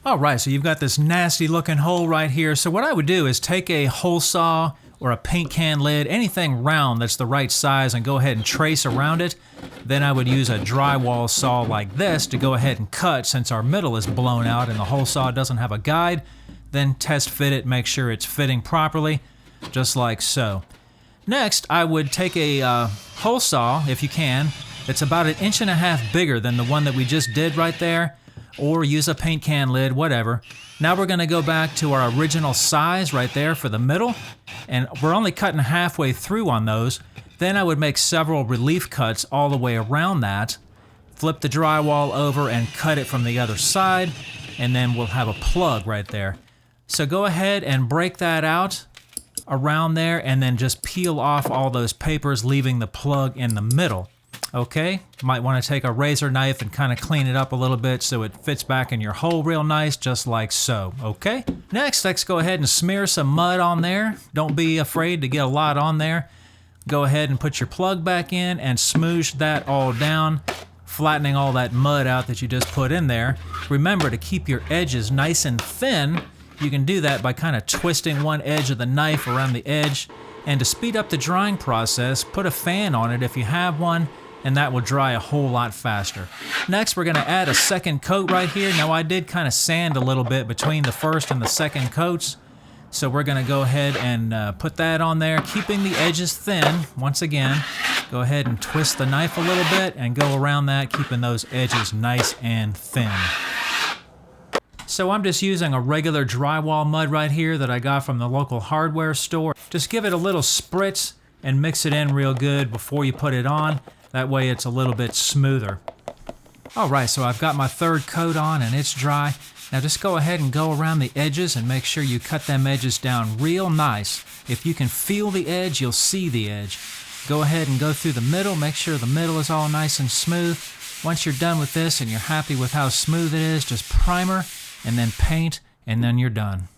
Alright, so you've got this nasty looking hole right here. So what I would do is take a hole saw or a paint can lid, anything round that's the right size, and go ahead and trace around it. Then I would use a drywall saw like this to go ahead and cut, since our middle is blown out and the hole saw doesn't have a guide. Then test fit it, make sure it's fitting properly, just like so. Next, I would take a hole saw, if you can, that's about 1.5 inches bigger than the one that we just did right there, or use a paint can lid, whatever. Now we're going to go back to our original size right there for the middle, and we're only cutting halfway through on those. Then I would make several relief cuts all the way around that, flip the drywall over and cut it from the other side, and then we'll have a plug right there. So go ahead and break that out around there, and then just peel off all those papers, leaving the plug in the middle. Okay, might want to take a razor knife and kind of clean it up a little bit so it fits back in your hole real nice, just like so, okay? Next, let's go ahead and smear some mud on there. Don't be afraid to get a lot on there. Go ahead and put your plug back in and smoosh that all down, flattening all that mud out that you just put in there. Remember to keep your edges nice and thin. You can do that by kind of twisting one edge of the knife around the edge. And to speed up the drying process, put a fan on it if you have one, and that will dry a whole lot faster. Next, we're gonna add a second coat right here. Now I did kind of sand a little bit between the first and the second coats, so we're gonna go ahead and put that on there, keeping the edges thin. Once again, go ahead and twist the knife a little bit and go around that, keeping those edges nice and thin. So I'm just using a regular drywall mud right here that I got from the local hardware store. Just give it a little spritz and mix it in real good before you put it on. That way it's a little bit smoother. Alright, so I've got my third coat on and it's dry. Now just go ahead and go around the edges and make sure you cut them edges down real nice. If you can feel the edge, you'll see the edge. Go ahead and go through the middle, make sure the middle is all nice and smooth. Once you're done with this and you're happy with how smooth it is, just primer and then paint, and then you're done.